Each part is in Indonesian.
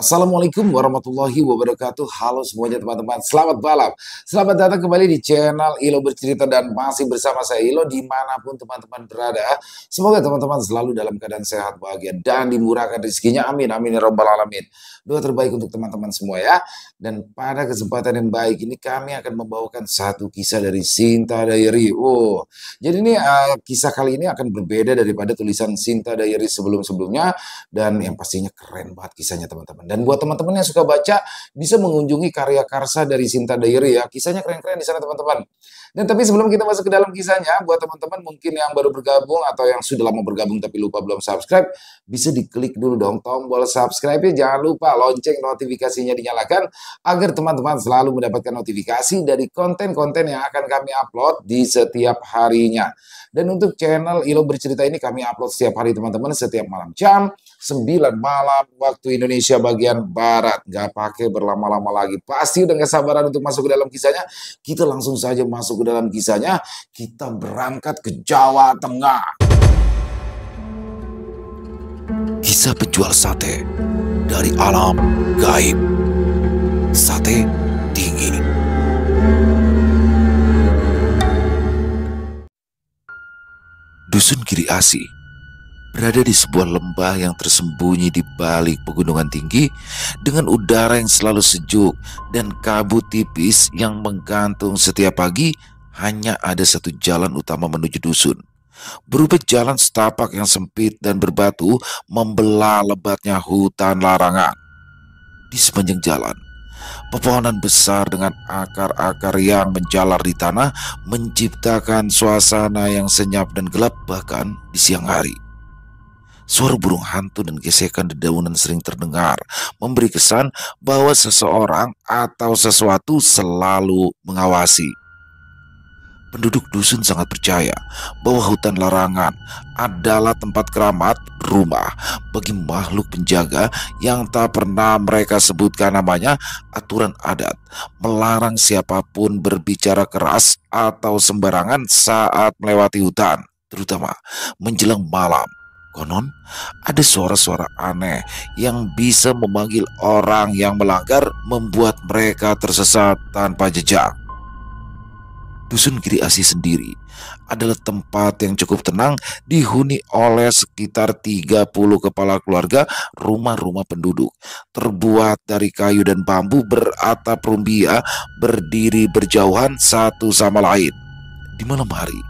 Assalamualaikum warahmatullahi wabarakatuh. Halo semuanya teman-teman, selamat malam. Selamat datang kembali di channel Ilo Bercerita dan masih bersama saya Ilo dimanapun teman-teman berada. Semoga teman-teman selalu dalam keadaan sehat, bahagia, dan dimurahkan rezekinya. Amin, amin ya robbal alamin. Doa terbaik untuk teman-teman semua ya. Dan pada kesempatan yang baik ini kami akan membawakan satu kisah dari Sinta Diary. Oh, jadi ini kisah kali ini akan berbeda daripada tulisan Sinta Diary sebelum-sebelumnya. Dan yang pastinya keren banget kisahnya teman-teman. Dan buat teman-teman yang suka baca, bisa mengunjungi karya karsa dari Sinta Diary ya. Kisahnya keren-keren di sana teman-teman. Dan tapi sebelum kita masuk ke dalam kisahnya, buat teman-teman mungkin yang baru bergabung atau yang sudah lama bergabung tapi lupa belum subscribe, bisa diklik dulu dong tombol subscribe-nya. Jangan lupa lonceng notifikasinya dinyalakan agar teman-teman selalu mendapatkan notifikasi dari konten-konten yang akan kami upload di setiap harinya. Dan untuk channel Ilo Bercerita ini kami upload setiap hari teman-teman, setiap malam jam 9 malam waktu Indonesia bagian Barat. Gak pakai berlama-lama lagi. Pasti udah gak sabaran untuk masuk ke dalam kisahnya. Kita langsung saja masuk ke dalam kisahnya. Kita berangkat ke Jawa Tengah. Kisah penjual sate dari alam gaib. Sate dingin. Dusun Giri Asi berada di sebuah lembah yang tersembunyi di balik pegunungan tinggi dengan udara yang selalu sejuk dan kabut tipis yang menggantung setiap pagi. Hanya ada satu jalan utama menuju dusun, berupa jalan setapak yang sempit dan berbatu membelah lebatnya hutan larangan. Di sepanjang jalan, pepohonan besar dengan akar-akar yang menjalar di tanah menciptakan suasana yang senyap dan gelap bahkan di siang hari. Suara burung hantu dan gesekan dedaunan sering terdengar, memberi kesan bahwa seseorang atau sesuatu selalu mengawasi. Penduduk dusun sangat percaya bahwa hutan larangan adalah tempat keramat rumah bagi makhluk penjaga yang tak pernah mereka sebutkan namanya. Aturan adat melarang siapapun berbicara keras atau sembarangan saat melewati hutan, terutama menjelang malam. Konon, ada suara-suara aneh yang bisa memanggil orang yang melanggar, membuat mereka tersesat tanpa jejak. Dusun Giri Asi sendiri adalah tempat yang cukup tenang, dihuni oleh sekitar 30 kepala keluarga. Rumah-rumah penduduk terbuat dari kayu dan bambu beratap rumbia berdiri berjauhan satu sama lain. Di malam hari,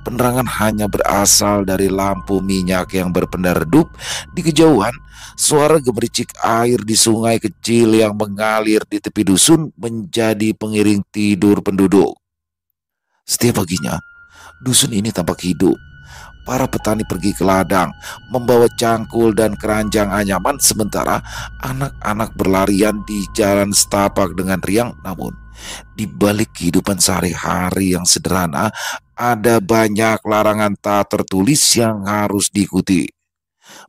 penerangan hanya berasal dari lampu minyak yang berpendar redup. Di kejauhan, suara gemericik air di sungai kecil yang mengalir di tepi dusun menjadi pengiring tidur penduduk. Setiap paginya, dusun ini tampak hidup. Para petani pergi ke ladang, membawa cangkul dan keranjang anyaman, sementara anak-anak berlarian di jalan setapak dengan riang. Namun, di balik kehidupan sehari-hari yang sederhana, ada banyak larangan tak tertulis yang harus diikuti.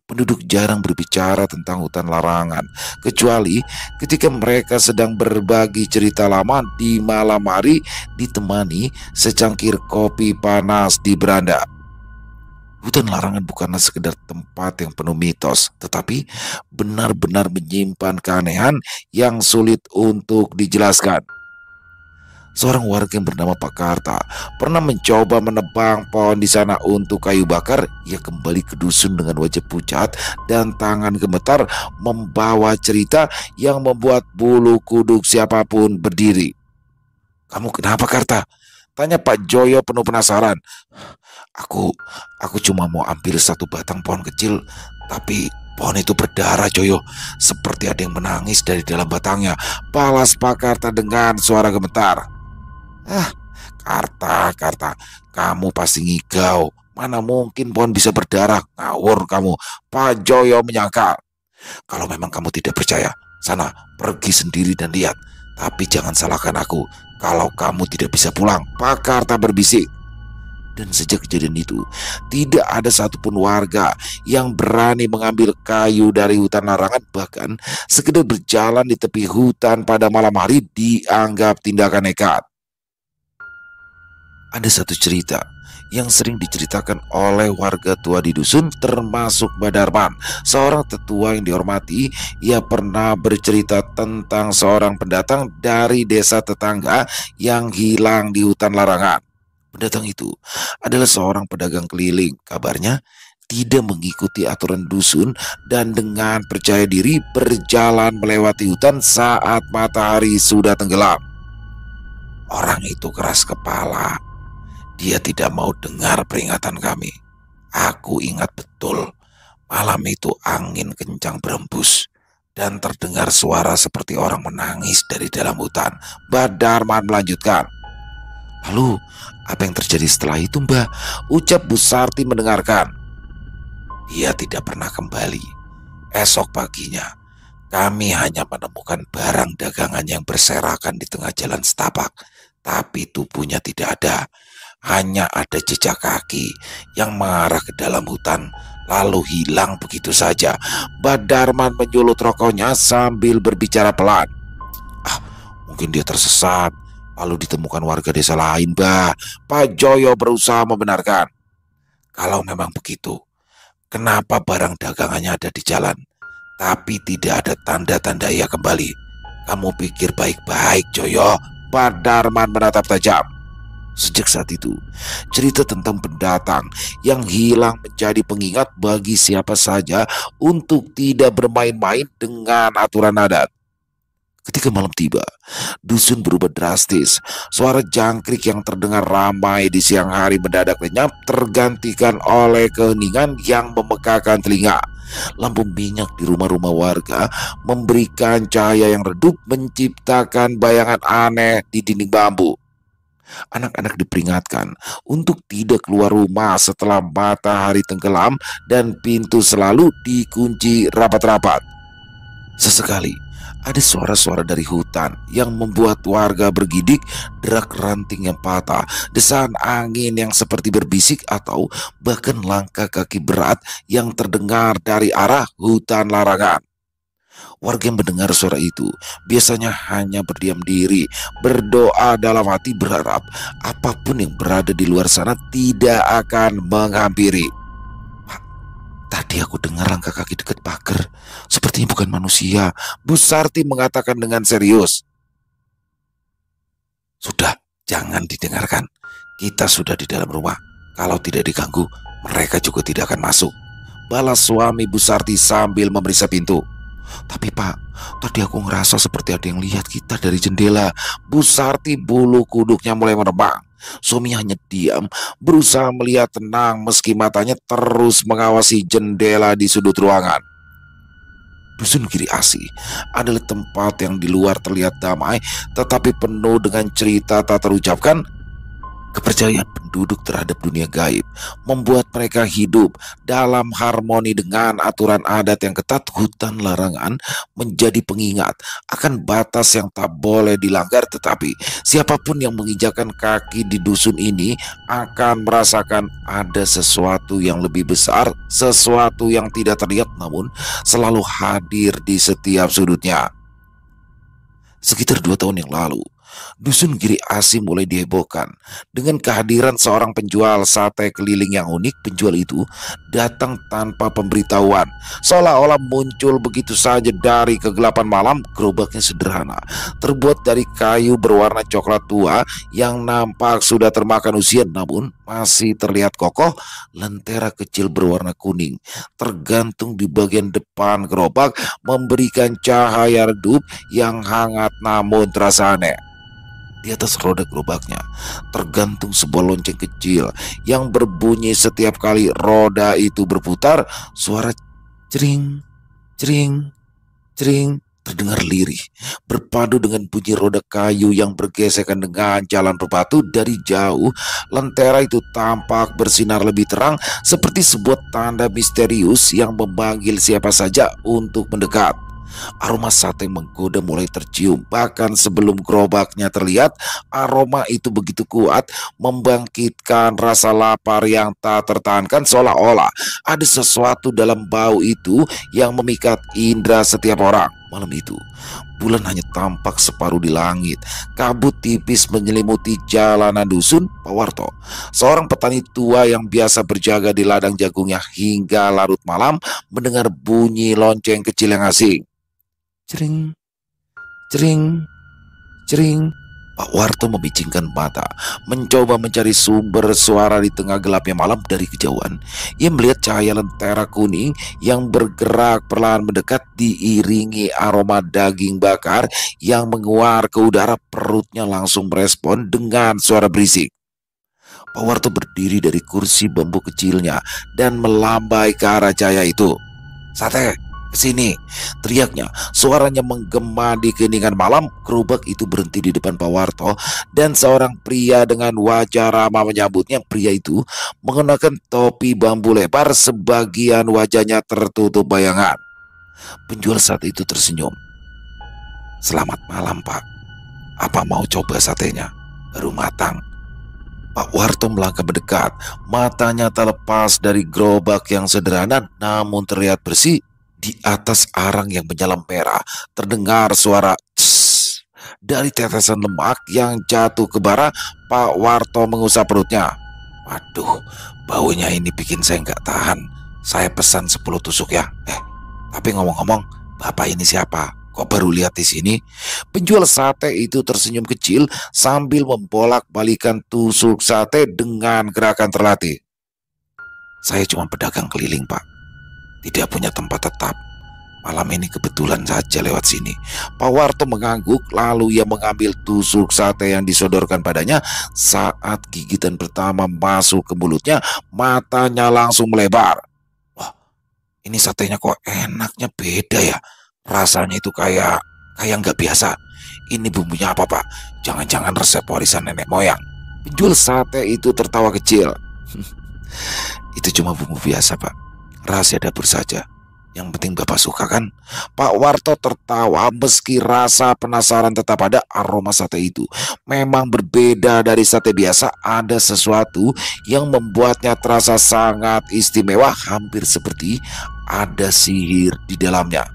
Penduduk jarang berbicara tentang hutan larangan, kecuali ketika mereka sedang berbagi cerita lama di malam hari, ditemani secangkir kopi panas di beranda. Hutan larangan bukanlah sekedar tempat yang penuh mitos, tetapi benar-benar menyimpan keanehan yang sulit untuk dijelaskan. Seorang warga yang bernama Pak Karta pernah mencoba menebang pohon di sana untuk kayu bakar. Ia kembali ke dusun dengan wajah pucat dan tangan gemetar, membawa cerita yang membuat bulu kuduk siapapun berdiri. "Kamu kenapa, Karta?" tanya Pak Joyo penuh penasaran. Aku cuma mau ambil satu batang pohon kecil, tapi pohon itu berdarah, Joyo. Seperti ada yang menangis dari dalam batangnya, balas Pak Karta dengan suara gemetar. Karta, kamu pasti ngigau. Mana mungkin pohon bisa berdarah? Ngawur kamu, Pak Joyo menyangkal. Kalau memang kamu tidak percaya, sana pergi sendiri dan lihat. Tapi jangan salahkan aku kalau kamu tidak bisa pulang, Pak Karta berbisik. Dan sejak kejadian itu, tidak ada satupun warga yang berani mengambil kayu dari hutan larangan. Bahkan sekedar berjalan di tepi hutan pada malam hari dianggap tindakan nekat. Ada satu cerita yang sering diceritakan oleh warga tua di dusun, termasuk Mbak Darman, seorang tetua yang dihormati. Ia pernah bercerita tentang seorang pendatang dari desa tetangga yang hilang di hutan larangan. Pendatang itu adalah seorang pedagang keliling. Kabarnya tidak mengikuti aturan dusun dan dengan percaya diri berjalan melewati hutan saat matahari sudah tenggelam. Orang itu keras kepala. Dia tidak mau dengar peringatan kami. Aku ingat betul, malam itu angin kencang berembus dan terdengar suara seperti orang menangis dari dalam hutan. Badarman melanjutkan. Lalu, apa yang terjadi setelah itu, Mbak? Ucap Bu Sarti mendengarkan. Dia tidak pernah kembali. Esok paginya, kami hanya menemukan barang dagangan yang berserakan di tengah jalan setapak, tapi tubuhnya tidak ada. Hanya ada jejak kaki yang mengarah ke dalam hutan, lalu hilang begitu saja. Badarman menyulut rokoknya sambil berbicara pelan. Ah, mungkin dia tersesat, lalu ditemukan warga desa lain, Mbak. Pak Joyo berusaha membenarkan. Kalau memang begitu, kenapa barang dagangannya ada di jalan, tapi tidak ada tanda-tanda ia kembali? Kamu pikir baik-baik, Joyo. Badarman menatap tajam. Sejak saat itu, cerita tentang pendatang yang hilang menjadi pengingat bagi siapa saja untuk tidak bermain-main dengan aturan adat. Ketika malam tiba, dusun berubah drastis. Suara jangkrik yang terdengar ramai di siang hari mendadak lenyap, tergantikan oleh keheningan yang memekakan telinga. Lampu minyak di rumah-rumah warga memberikan cahaya yang redup, menciptakan bayangan aneh di dinding bambu. Anak-anak diperingatkan untuk tidak keluar rumah setelah matahari tenggelam dan pintu selalu dikunci rapat-rapat. Sesekali ada suara-suara dari hutan yang membuat warga bergidik, derak ranting yang patah, desahan angin yang seperti berbisik, atau bahkan langkah kaki berat yang terdengar dari arah hutan larangan. Warga yang mendengar suara itu biasanya hanya berdiam diri, berdoa dalam hati, berharap apapun yang berada di luar sana tidak akan menghampiri. Pak, tadi aku dengar langkah kaki dekat pagar. Sepertinya bukan manusia, Bu Sarti mengatakan dengan serius. Sudah, jangan didengarkan. Kita sudah di dalam rumah. Kalau tidak diganggu, mereka juga tidak akan masuk, balas suami Bu Sarti sambil memeriksa pintu. Tapi Pak, tadi aku ngerasa seperti ada yang lihat kita dari jendela. Bu Sarti bulu kuduknya mulai merebak. Suaminya hanya diam, berusaha melihat tenang meski matanya terus mengawasi jendela di sudut ruangan. Dusun Giri Asi adalah tempat yang di luar terlihat damai, tetapi penuh dengan cerita tak terucapkan. Kepercayaan penduduk terhadap dunia gaib membuat mereka hidup dalam harmoni dengan aturan adat yang ketat. Hutan larangan menjadi pengingat akan batas yang tak boleh dilanggar, tetapi siapapun yang menginjakan kaki di dusun ini akan merasakan ada sesuatu yang lebih besar, sesuatu yang tidak terlihat namun selalu hadir di setiap sudutnya. Sekitar 2 tahun yang lalu, dusun Giri Asi mulai dihebohkan dengan kehadiran seorang penjual sate keliling yang unik. Penjual itu datang tanpa pemberitahuan, seolah-olah muncul begitu saja dari kegelapan malam. Gerobaknya sederhana, terbuat dari kayu berwarna coklat tua yang nampak sudah termakan usia, namun masih terlihat kokoh. Lentera kecil berwarna kuning tergantung di bagian depan gerobak, memberikan cahaya redup yang hangat namun terasa aneh. Di atas roda gerobaknya tergantung sebuah lonceng kecil yang berbunyi setiap kali roda itu berputar. Suara cering, cering, cering terdengar lirih, berpadu dengan bunyi roda kayu yang bergesekan dengan jalan berbatu. Dari jauh, lentera itu tampak bersinar lebih terang, seperti sebuah tanda misterius yang memanggil siapa saja untuk mendekat. Aroma sate menggoda mulai tercium, bahkan sebelum gerobaknya terlihat. Aroma itu begitu kuat, membangkitkan rasa lapar yang tak tertahankan, seolah-olah ada sesuatu dalam bau itu yang memikat indera setiap orang. Malam itu, bulan hanya tampak separuh di langit. Kabut tipis menyelimuti jalanan dusun Pak Warto, seorang petani tua yang biasa berjaga di ladang jagungnya hingga larut malam mendengar bunyi lonceng kecil yang asing. Cering, cering, cering. Pak Warto memicingkan mata, mencoba mencari sumber suara di tengah gelapnya malam. Dari kejauhan, ia melihat cahaya lentera kuning yang bergerak perlahan mendekat diiringi aroma daging bakar yang menguar ke udara. Perutnya langsung merespon dengan suara berisik. Pak Warto berdiri dari kursi bambu kecilnya dan melambai ke arah cahaya itu. "Sate, kesini!" teriaknya. Suaranya menggema di keheningan malam. Gerobak itu berhenti di depan Pak Warto dan seorang pria dengan wajah ramah menyambutnya. Pria itu mengenakan topi bambu lebar, sebagian wajahnya tertutup bayangan. Penjual sate itu tersenyum. "Selamat malam, Pak. Apa mau coba satenya? Baru matang." Pak Warto melangkah mendekat. Matanya tak lepas dari gerobak yang sederhana namun terlihat bersih. Di atas arang yang menyala merah terdengar suara tss dari tetesan lemak yang jatuh ke bara. Pak Warto mengusap perutnya. "Waduh, baunya ini bikin saya nggak tahan. Saya pesan 10 tusuk ya. Tapi ngomong-ngomong, Bapak ini siapa? Kok baru lihat di sini?" Penjual sate itu tersenyum kecil sambil membolak-balikan tusuk sate dengan gerakan terlatih. "Saya cuma pedagang keliling, Pak. Tidak punya tempat tetap. Malam ini kebetulan saja lewat sini." Pak Warto mengangguk, lalu ia mengambil tusuk sate yang disodorkan padanya. Saat gigitan pertama masuk ke mulutnya, matanya langsung melebar. "Wah, ini satenya kok enaknya beda ya. Rasanya itu kayak nggak biasa. Ini bumbunya apa, Pak? Jangan-jangan resep warisan nenek moyang?" Penjual sate itu tertawa kecil. "Itu cuma bumbu biasa, Pak. Rahasia dapur saja. Yang penting Bapak suka kan?" Pak Warto tertawa meski rasa penasaran tetap ada. Aroma sate itu memang berbeda dari sate biasa. Ada sesuatu yang membuatnya terasa sangat istimewa, hampir seperti ada sihir di dalamnya.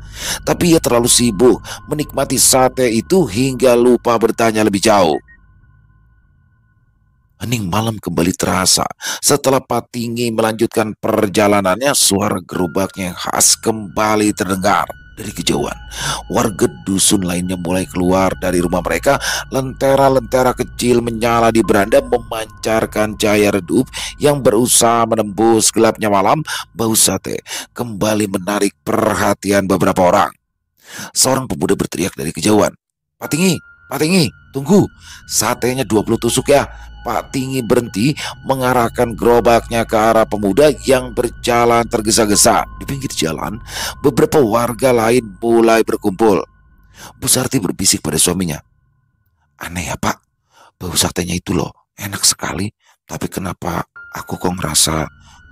Tapi ia terlalu sibuk menikmati sate itu hingga lupa bertanya lebih jauh. Hening malam kembali terasa. Setelah Pak Tinggi melanjutkan perjalanannya, suara gerobaknya yang khas kembali terdengar. Dari kejauhan, warga dusun lainnya mulai keluar dari rumah mereka. Lentera-lentera kecil menyala di beranda, memancarkan cahaya redup yang berusaha menembus gelapnya malam. Bau sate kembali menarik perhatian beberapa orang. Seorang pemuda berteriak dari kejauhan, "Pak Tinggi, Pak Tinggi, tunggu. Satenya 20 tusuk ya." Pak Tinggi berhenti, mengarahkan gerobaknya ke arah pemuda yang berjalan tergesa-gesa. Di pinggir jalan, beberapa warga lain mulai berkumpul. Bu Sarti berbisik pada suaminya, "Aneh ya, Pak. Bau satenya itu loh, enak sekali. Tapi kenapa aku kok ngerasa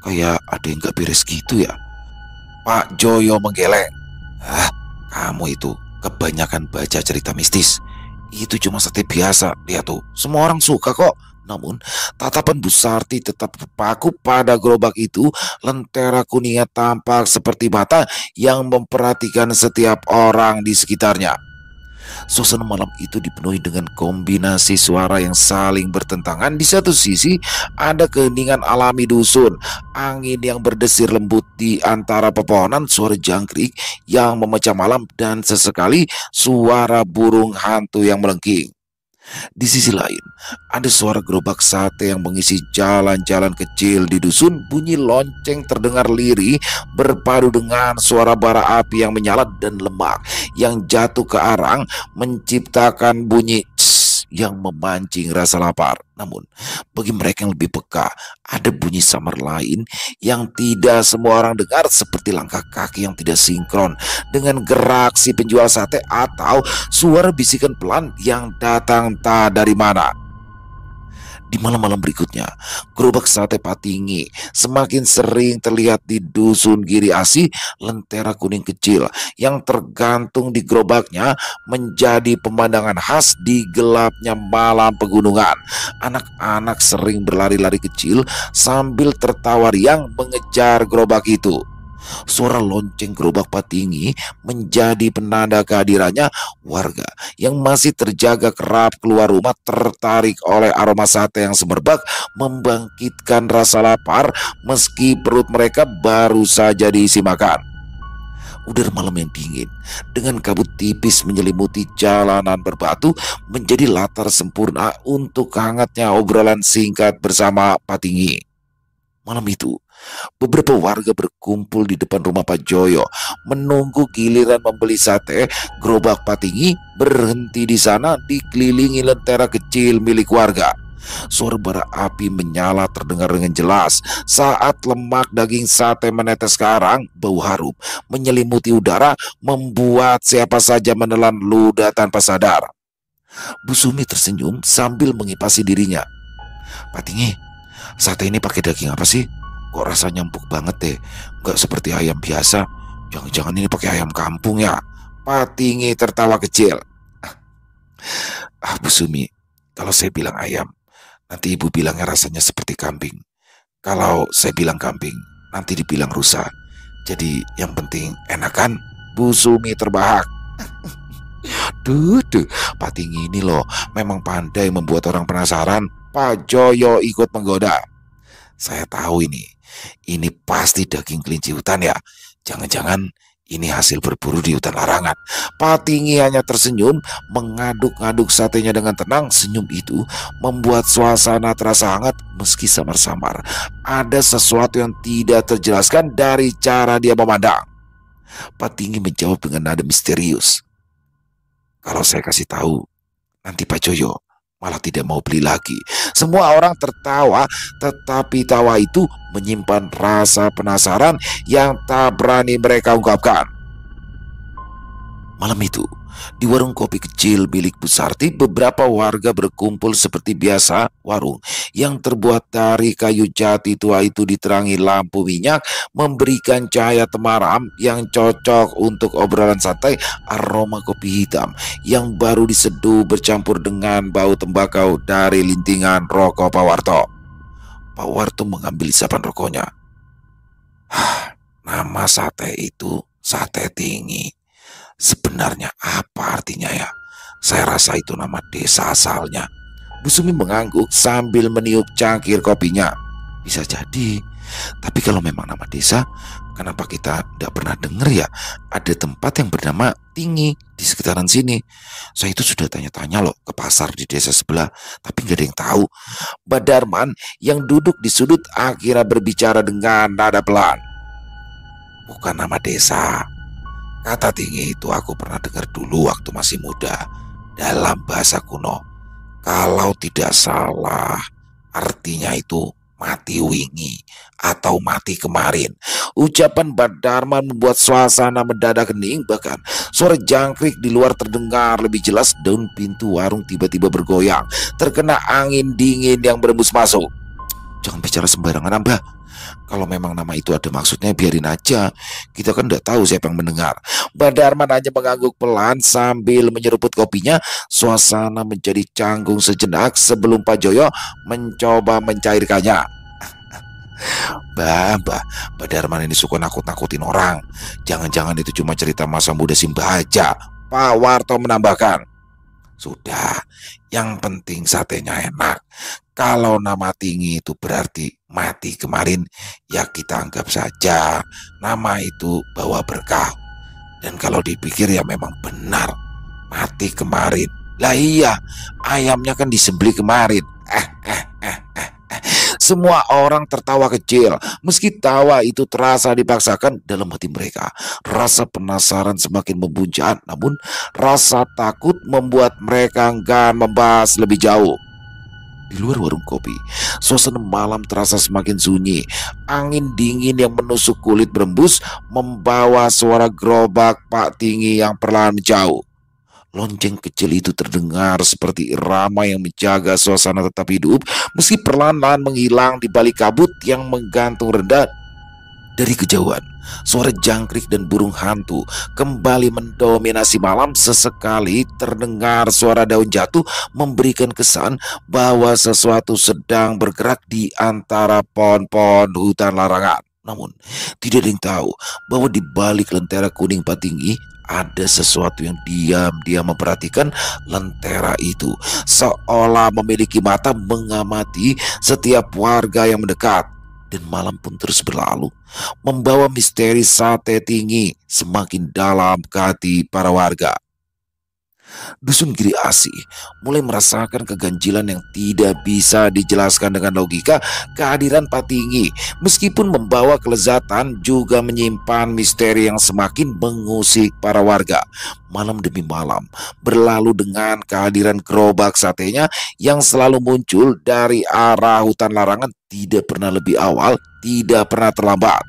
kayak ada yang gak beres gitu ya?" Pak Joyo menggeleng. Kamu itu kebanyakan baca cerita mistis. Itu cuma sate biasa. Lihat tuh, semua orang suka kok." Namun, tatapan Bu Sarti tetap terpaku pada gerobak itu. Lentera kuningnya tampak seperti mata yang memperhatikan setiap orang di sekitarnya. Suasana malam itu dipenuhi dengan kombinasi suara yang saling bertentangan. Di satu sisi ada keheningan alami dusun, angin yang berdesir lembut di antara pepohonan, suara jangkrik yang memecah malam, dan sesekali suara burung hantu yang melengking. Di sisi lain, ada suara gerobak sate yang mengisi jalan-jalan kecil di dusun. Bunyi lonceng terdengar lirih berpadu dengan suara bara api yang menyala dan lemak yang jatuh ke arang menciptakan bunyi tss yang memancing rasa lapar. Namun, bagi mereka yang lebih peka, ada bunyi samar lain yang tidak semua orang dengar, seperti langkah kaki yang tidak sinkron dengan gerak si penjual sate atau suara bisikan pelan yang datang tak dari mana. Di malam-malam berikutnya, gerobak sate Pak Tinggi semakin sering terlihat di dusun Giri Asi. Lentera kuning kecil yang tergantung di gerobaknya menjadi pemandangan khas di gelapnya malam pegunungan. Anak-anak sering berlari-lari kecil sambil tertawa riang mengejar gerobak itu. Suara lonceng gerobak Patinggi menjadi penanda kehadirannya warga yang masih terjaga kerap keluar rumah, tertarik oleh aroma sate yang semerbak, membangkitkan rasa lapar meski perut mereka baru saja diisi makan. Udara malam yang dingin dengan kabut tipis menyelimuti jalanan berbatu menjadi latar sempurna untuk hangatnya obrolan singkat bersama Patinggi. Malam itu, beberapa warga berkumpul di depan rumah Pak Joyo menunggu giliran membeli sate. Gerobak Patinggi berhenti di sana dikelilingi lentera kecil milik warga. Suara bara api menyala terdengar dengan jelas saat lemak daging sate menetes ke arang. Bau harum menyelimuti udara membuat siapa saja menelan ludah tanpa sadar. Bu Sumi tersenyum sambil mengipasi dirinya. Patinggi, sate ini pakai daging apa sih? Kok rasanya empuk banget deh, nggak seperti ayam biasa. Jangan-jangan ini pakai ayam kampung ya? Patinggi tertawa kecil. Bu Sumi, kalau saya bilang ayam, nanti ibu bilangnya rasanya seperti kambing. Kalau saya bilang kambing, nanti dibilang rusa. Jadi yang penting enak kan? Bu Sumi terbahak. Duh, Patinggi ini loh memang pandai membuat orang penasaran. Pak Joyo ikut menggoda. Saya tahu ini pasti daging kelinci hutan ya. Jangan-jangan ini hasil berburu di hutan larangan. Patinggi hanya tersenyum, mengaduk-aduk satenya dengan tenang. Senyum itu membuat suasana terasa hangat meski samar-samar. Ada sesuatu yang tidak terjelaskan dari cara dia memandang. Patinggi menjawab dengan nada misterius. Kalau saya kasih tahu, nanti Pak Joyo malah tidak mau beli lagi. Semua orang tertawa, tetapi tawa itu menyimpan rasa penasaran yang tak berani mereka ungkapkan. Malam itu, di warung kopi kecil milik Bu Sarti, beberapa warga berkumpul seperti biasa. Warung yang terbuat dari kayu jati tua itu diterangi lampu minyak, memberikan cahaya temaram yang cocok untuk obrolan santai. Aroma kopi hitam yang baru diseduh bercampur dengan bau tembakau dari lintingan rokok Pak Warto. Pak Warto mengambil isapan rokoknya. Nama sate itu Sate Tinggi. Sebenarnya apa artinya ya? Saya rasa itu nama desa asalnya. Bu Sumi mengangguk sambil meniup cangkir kopinya. Bisa jadi. Tapi kalau memang nama desa, kenapa kita tidak pernah dengar ya ada tempat yang bernama Tinggi di sekitaran sini? Saya itu sudah tanya-tanya loh ke pasar di desa sebelah, tapi nggak ada yang tahu. Badarman yang duduk di sudut akhirnya berbicara dengan nada pelan. Bukan nama desa. Kata Tinggi itu aku pernah dengar dulu waktu masih muda dalam bahasa kuno. Kalau tidak salah, artinya itu mati wingi atau mati kemarin. Ucapan Badarman membuat suasana mendadak hening, bahkan suara jangkrik di luar terdengar lebih jelas. Daun pintu warung tiba-tiba bergoyang, terkena angin dingin yang berembus masuk. Jangan bicara sembarangan, Mbak. Kalau memang nama itu ada maksudnya, biarin aja. Kita kan tidak tahu siapa yang mendengar. Badarman hanya mengangguk pelan sambil menyeruput kopinya. Suasana menjadi canggung sejenak sebelum Pak Joyo mencoba mencairkannya. Mbak, Badarman ini suka nakut-nakutin orang. Jangan-jangan itu cuma cerita masa muda Simba aja. Pak Warto menambahkan. Sudah, yang penting satenya enak. Kalau nama Tinggi itu berarti mati kemarin, ya kita anggap saja nama itu bawa berkah. Dan kalau dipikir ya memang benar, mati kemarin. Lah iya, ayamnya kan disembelih kemarin. Semua orang tertawa kecil, meski tawa itu terasa dipaksakan dalam hati mereka. Rasa penasaran semakin memuncak, namun rasa takut membuat mereka enggan membahas lebih jauh. Di luar warung kopi, suasana malam terasa semakin sunyi. Angin dingin yang menusuk kulit berembus, membawa suara gerobak Pak Tinggi yang perlahan menjauh. Lonceng kecil itu terdengar seperti irama yang menjaga suasana tetap hidup, meski perlahan-lahan menghilang di balik kabut yang menggantung rendah. Dari kejauhan, suara jangkrik dan burung hantu kembali mendominasi malam. Sesekali terdengar suara daun jatuh, memberikan kesan bahwa sesuatu sedang bergerak di antara pohon-pohon hutan larangan. Namun, tidak ada yang tahu bahwa di balik lentera kuning Patinggi ada sesuatu yang diam-diam memperhatikan lentera itu, seolah memiliki mata mengamati setiap warga yang mendekat. Dan malam pun terus berlalu, membawa misteri sate tinggi semakin dalam ke hati para warga. Dusun Giri Asih mulai merasakan keganjilan yang tidak bisa dijelaskan dengan logika. Kehadiran Patinggi meskipun membawa kelezatan juga menyimpan misteri yang semakin mengusik para warga. Malam demi malam berlalu dengan kehadiran gerobak satenya yang selalu muncul dari arah hutan larangan, tidak pernah lebih awal, tidak pernah terlambat.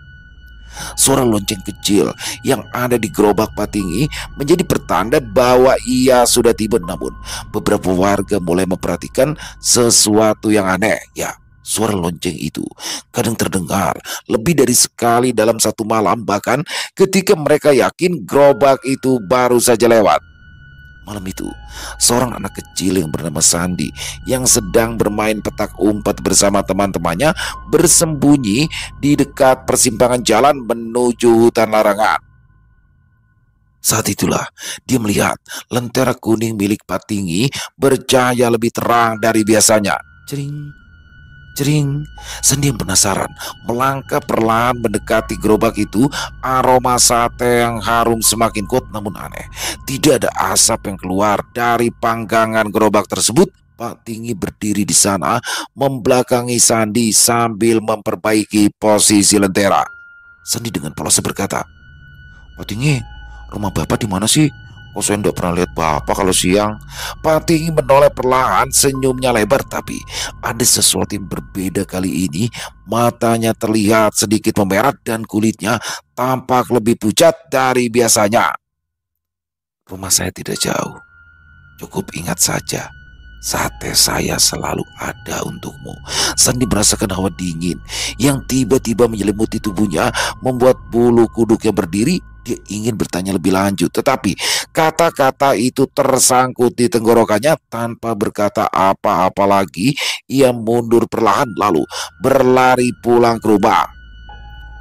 Suara lonceng kecil yang ada di gerobak Patinggi menjadi pertanda bahwa ia sudah tiba. Namun beberapa warga mulai memperhatikan sesuatu yang aneh. Ya, suara lonceng itu kadang terdengar lebih dari sekali dalam satu malam, bahkan ketika mereka yakin gerobak itu baru saja lewat. Malam itu, seorang anak kecil yang bernama Sandi yang sedang bermain petak umpet bersama teman-temannya bersembunyi di dekat persimpangan jalan menuju hutan larangan. Saat itulah dia melihat lentera kuning milik Patinggi bercahaya lebih terang dari biasanya. Cering, cering. Sandi yang penasaran melangkah perlahan mendekati gerobak itu. Aroma sate yang harum semakin kuat, namun aneh, tidak ada asap yang keluar dari panggangan gerobak tersebut. Patinggi berdiri di sana membelakangi Sandi sambil memperbaiki posisi lentera. Sandi dengan polos berkata, "Patinggi, rumah bapak di mana sih? Kok saya tidak pernah lihat bapak kalau siang?" Patinggi menoleh perlahan, senyumnya lebar, tapi ada sesuatu yang berbeda kali ini. Matanya terlihat sedikit memerah dan kulitnya tampak lebih pucat dari biasanya. "Rumah saya tidak jauh. Cukup ingat saja, sate saya selalu ada untukmu." Sandi merasakan hawa dingin yang tiba-tiba menyelimuti tubuhnya, membuat bulu kuduknya berdiri. Dia ingin bertanya lebih lanjut, tetapi kata-kata itu tersangkut di tenggorokannya. Tanpa berkata apa-apa lagi, ia mundur perlahan lalu berlari pulang ke rumah.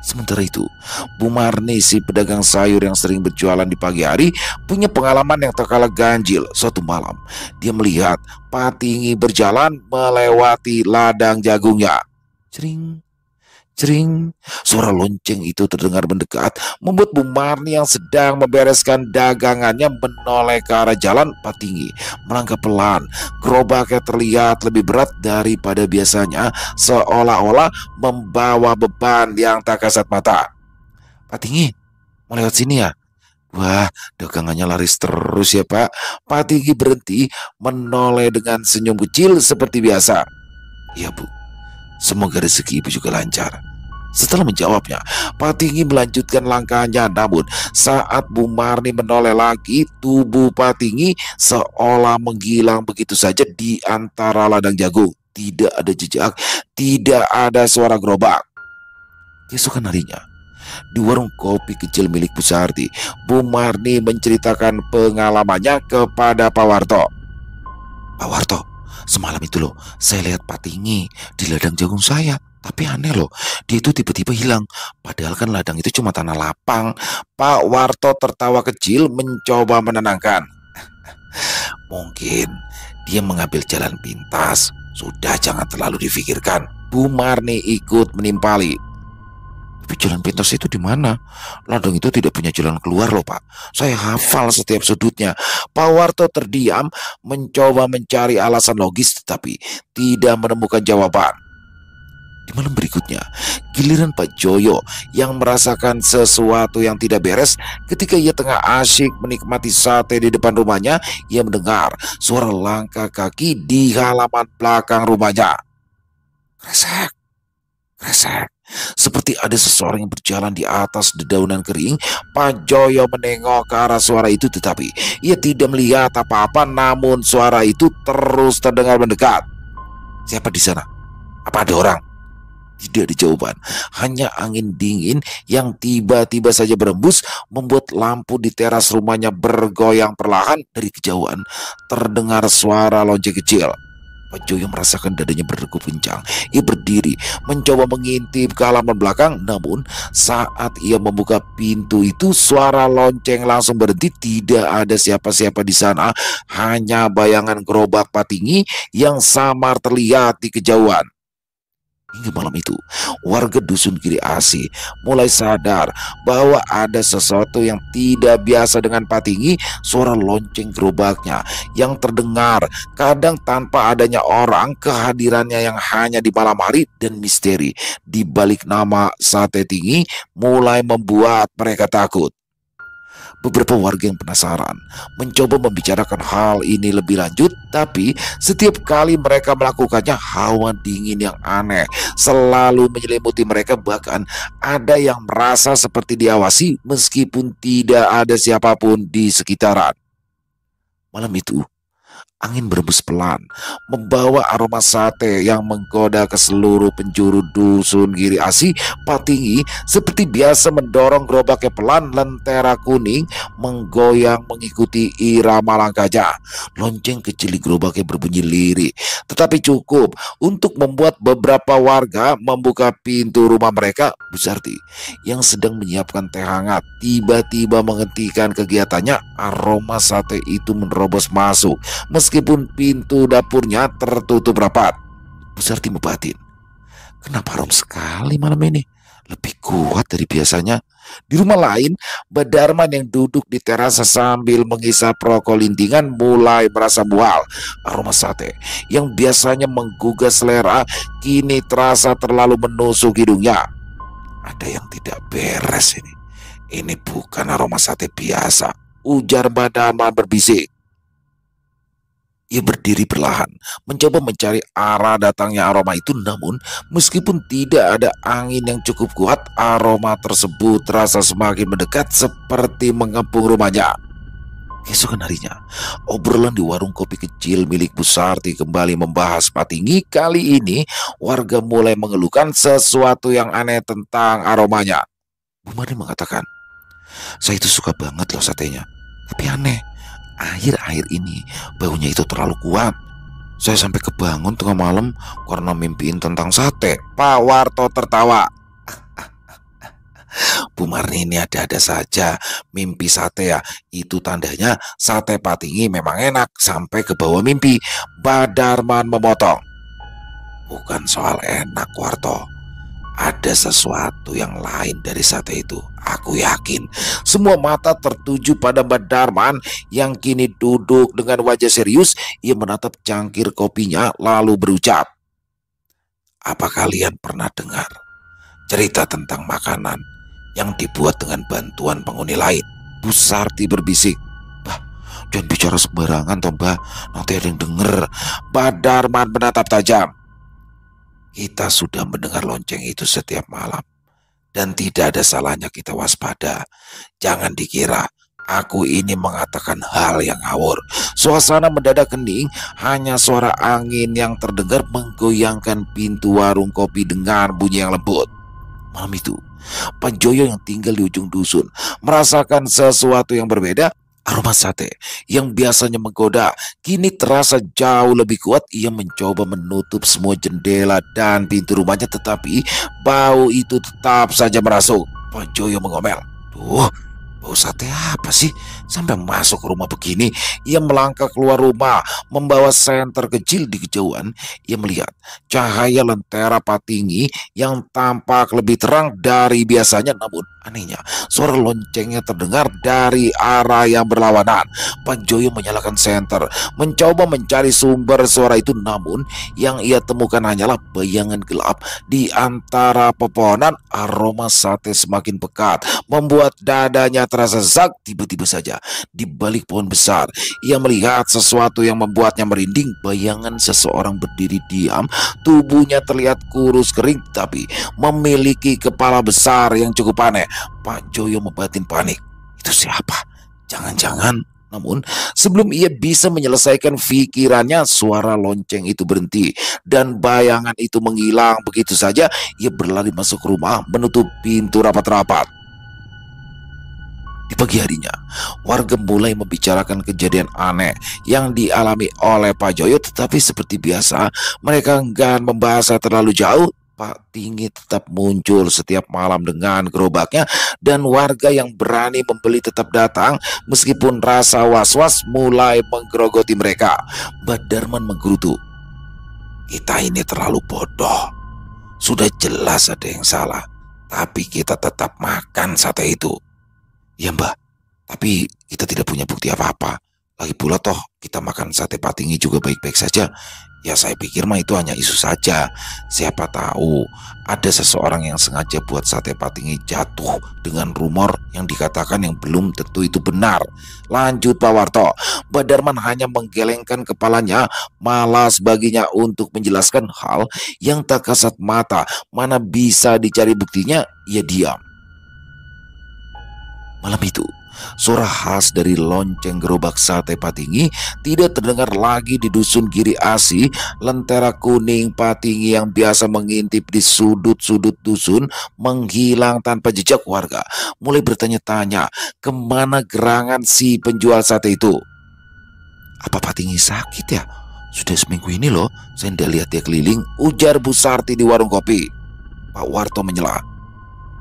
Sementara itu, Bu Marni, si pedagang sayur yang sering berjualan di pagi hari, punya pengalaman yang tak kalah ganjil. Suatu malam, dia melihat Patinggi berjalan melewati ladang jagungnya. Cering, cering. Suara lonceng itu terdengar mendekat, membuat Bu Marni yang sedang membereskan dagangannya menoleh ke arah jalan. Patinggi melangkah pelan. Gerobaknya terlihat lebih berat daripada biasanya, seolah-olah membawa beban yang tak kasat mata. "Patinggi, mau lewat sini ya?" "Wah, dagangannya laris terus ya, Pak." Patinggi berhenti, menoleh dengan senyum kecil seperti biasa. "Iya, Bu. Semoga rezeki Ibu juga lancar." Setelah menjawabnya, Patinggi melanjutkan langkahnya. Namun saat Bu Marni menoleh lagi, tubuh Patinggi seolah menghilang begitu saja di antara ladang jagung. Tidak ada jejak, tidak ada suara gerobak. Keesokan harinya, di warung kopi kecil milik Bu Sarti, Bu Marni menceritakan pengalamannya kepada Pak Warto. "Pak Warto, semalam itu loh, saya lihat Patinggi di ladang jagung saya. Tapi aneh loh, dia itu tiba-tiba hilang. Padahal kan ladang itu cuma tanah lapang." Pak Warto tertawa kecil mencoba menenangkan. "Mungkin dia mengambil jalan pintas. Sudah, jangan terlalu difikirkan." Bu Marni ikut menimpali. "Tapi jalan pintas itu di mana? Ladang itu tidak punya jalan keluar loh, Pak. Saya hafal setiap sudutnya." Pak Warto terdiam, mencoba mencari alasan logis, tetapi tidak menemukan jawaban. Di malam berikutnya, giliran Pak Joyo yang merasakan sesuatu yang tidak beres. Ketika ia tengah asyik menikmati sate di depan rumahnya, ia mendengar suara langkah kaki di halaman belakang rumahnya. Kresek, kresek. Seperti ada seseorang yang berjalan di atas dedaunan kering. Pak Joyo menengok ke arah suara itu, tetapi ia tidak melihat apa-apa. Namun suara itu terus terdengar mendekat. "Siapa di sana? Apa ada orang?" Tidak ada jawaban, hanya angin dingin yang tiba-tiba saja berembus, membuat lampu di teras rumahnya bergoyang perlahan. Dari kejauhan terdengar suara lonceng kecil. Pak Joyo merasakan dadanya berdegup kencang. Ia berdiri, mencoba mengintip ke halaman belakang. Namun saat ia membuka pintu itu, suara lonceng langsung berhenti. Tidak ada siapa-siapa di sana, hanya bayangan gerobak Patinggi yang samar terlihat di kejauhan. Hingga malam itu, warga dusun Giri Asi mulai sadar bahwa ada sesuatu yang tidak biasa dengan Patinggi. Suara lonceng gerobaknya yang terdengar kadang tanpa adanya orang, kehadirannya yang hanya di malam hari, dan misteri di balik nama Sate Tinggi mulai membuat mereka takut. Beberapa warga yang penasaran mencoba membicarakan hal ini lebih lanjut, tapi setiap kali mereka melakukannya, hawa dingin yang aneh selalu menyelimuti mereka. Bahkan ada yang merasa seperti diawasi meskipun tidak ada siapapun di sekitaran. Malam itu, angin berembus pelan, membawa aroma sate yang menggoda ke seluruh penjuru dusun Giri Asi. Patinggi seperti biasa mendorong gerobaknya pelan. Lentera kuning menggoyang mengikuti irama langkahnya. Lonceng kecil di gerobaknya berbunyi lirih, tetapi cukup untuk membuat beberapa warga membuka pintu rumah mereka. Bu Sarti yang sedang menyiapkan teh hangat tiba-tiba menghentikan kegiatannya. Aroma sate itu menerobos masuk meskipun pintu dapurnya tertutup rapat. Bu Sarti membatin, kenapa harum sekali malam ini? Lebih kuat dari biasanya. Di rumah lain, Badarman yang duduk di terasa sambil menghisap rokok lintingan mulai merasa mual. Aroma sate yang biasanya menggugah selera kini terasa terlalu menusuk hidungnya. Ada yang tidak beres ini. Ini bukan aroma sate biasa, ujar Badarman berbisik. Ia berdiri perlahan, mencoba mencari arah datangnya aroma itu. Namun, meskipun tidak ada angin yang cukup kuat, aroma tersebut terasa semakin mendekat seperti mengepung rumahnya. Keesokan harinya, obrolan di warung kopi kecil milik Bu Sarti kembali membahas Patinggi. Kali ini, warga mulai mengeluhkan sesuatu yang aneh tentang aromanya. Bu Marni mengatakan, saya itu suka banget loh satenya, tapi aneh. Akhir-akhir ini baunya itu terlalu kuat. Saya sampai kebangun tengah malam karena mimpiin tentang sate. Pak Warto tertawa. Bu Marni ini ada-ada saja. Mimpi sate ya, itu tandanya sate Patinggi memang enak sampai ke bawah mimpi. Badarman memotong. Bukan soal enak, Warto. Ada sesuatu yang lain dari sate itu. Aku yakin. Semua mata tertuju pada Badarman yang kini duduk dengan wajah serius. Ia menatap cangkir kopinya lalu berucap, apa kalian pernah dengar cerita tentang makanan yang dibuat dengan bantuan penghuni lain? Bu Sarti berbisik. Bah, jangan bicara sembarangan toh, Mbah. Nanti ada yang denger. Badarman menatap tajam. Kita sudah mendengar lonceng itu setiap malam, dan tidak ada salahnya kita waspada. Jangan dikira aku ini mengatakan hal yang ngawur. Suasana mendadak hening, hanya suara angin yang terdengar menggoyangkan pintu warung kopi dengan bunyi yang lembut. Malam itu, Pak Joyo yang tinggal di ujung dusun merasakan sesuatu yang berbeda. Aroma sate yang biasanya menggoda kini terasa jauh lebih kuat. Ia mencoba menutup semua jendela dan pintu rumahnya, tetapi bau itu tetap saja merasuk. Pak Joyo mengomel, "Duh, bau sate apa sih sampai masuk ke rumah begini?" Ia melangkah keluar rumah membawa senter kecil. Di kejauhan ia melihat cahaya lentera Patinggi yang tampak lebih terang dari biasanya. Namun anehnya, suara loncengnya terdengar dari arah yang berlawanan. Pak Joyo menyalakan senter, mencoba mencari sumber suara itu. Namun yang ia temukan hanyalah bayangan gelap di antara pepohonan. Aroma sate semakin pekat, membuat dadanya terasa sesak. Tiba-tiba saja di balik pohon besar ia melihat sesuatu yang membuatnya merinding. Bayangan seseorang berdiri diam, tubuhnya terlihat kurus kering tapi memiliki kepala besar yang cukup aneh. Pak Joyo membatin panik. Itu siapa? Jangan-jangan. Namun sebelum ia bisa menyelesaikan pikirannya, suara lonceng itu berhenti dan bayangan itu menghilang begitu saja. Ia berlari masuk rumah, menutup pintu rapat-rapat. Di pagi harinya, warga mulai membicarakan kejadian aneh yang dialami oleh Pak Joyo, tetapi seperti biasa, mereka enggan membahasnya terlalu jauh. Pak Tinggi tetap muncul setiap malam dengan gerobaknya, dan warga yang berani membeli tetap datang meskipun rasa was-was mulai menggerogoti mereka. Mbak Darman menggerutu, "Kita ini terlalu bodoh. Sudah jelas ada yang salah, tapi kita tetap makan sate itu." "Ya Mbak, tapi kita tidak punya bukti apa-apa. Lagi pula toh kita makan sate Pak Tinggi juga baik-baik saja. Ya saya pikir mah itu hanya isu saja. Siapa tahu ada seseorang yang sengaja buat sate Pak Tinggi jatuh dengan rumor yang dikatakan yang belum tentu itu benar." Lanjut Pak Warto. Mbak Darman hanya menggelengkan kepalanya, malas baginya untuk menjelaskan hal yang tak kasat mata. Mana bisa dicari buktinya, ia diam. Malam itu, suara khas dari lonceng gerobak sate Pak Tinggi tidak terdengar lagi di dusun Giri Asi. Lentera kuning Pak Tinggi yang biasa mengintip di sudut-sudut dusun menghilang tanpa jejak. Warga mulai bertanya-tanya kemana gerangan si penjual sate itu. "Apa Pak Tinggi sakit ya? Sudah seminggu ini loh saya tidak lihat dia keliling," ujar Bu Sarti di warung kopi. Pak Warto menyela,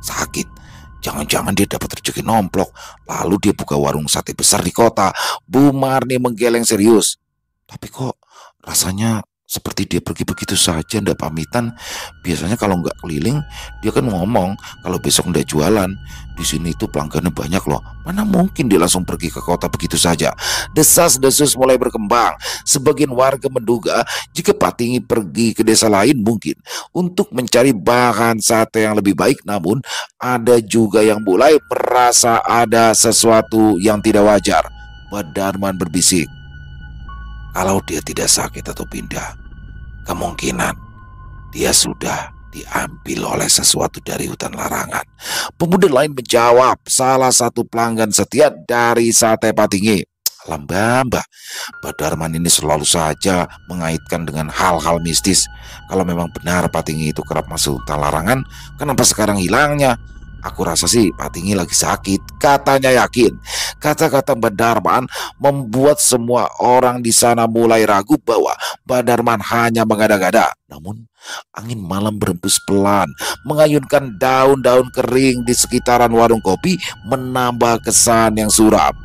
"Sakit? Jangan-jangan dia dapat rezeki nomplok, lalu dia buka warung sate besar di kota." Bu Marni menggeleng serius. "Tapi kok rasanya seperti dia pergi begitu saja, ndak pamitan. Biasanya kalau nggak keliling, dia kan ngomong kalau besok ndak jualan. Di sini tuh pelanggannya banyak loh. Mana mungkin dia langsung pergi ke kota begitu saja?" Desas-desus mulai berkembang. Sebagian warga menduga jika Pak Tinggi pergi ke desa lain mungkin untuk mencari bahan sate yang lebih baik. Namun ada juga yang mulai merasa ada sesuatu yang tidak wajar. Mbak Darman berbisik, "Kalau dia tidak sakit atau pindah, kemungkinan dia sudah diambil oleh sesuatu dari hutan larangan." Pemuda lain menjawab, salah satu pelanggan setia dari sate Pak Tinggi. "Mbak Darman ini selalu saja mengaitkan dengan hal-hal mistis. Kalau memang benar Pak Tinggi itu kerap masuk hutan larangan, kenapa sekarang hilangnya? Aku rasa sih Pak Tinggi lagi sakit," katanya yakin. Kata-kata Mbak Darman membuat semua orang di sana mulai ragu bahwa Mbak Darman hanya mengada-gada. Namun angin malam berembus pelan, mengayunkan daun-daun kering di sekitaran warung kopi, menambah kesan yang suram.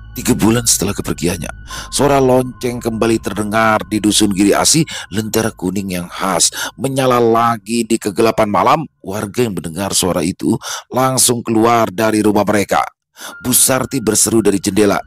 3 bulan setelah kepergiannya, suara lonceng kembali terdengar di dusun Giri Asi. Lentera kuning yang khas menyala lagi di kegelapan malam. Warga yang mendengar suara itu langsung keluar dari rumah mereka. Bu Sarti berseru dari jendela,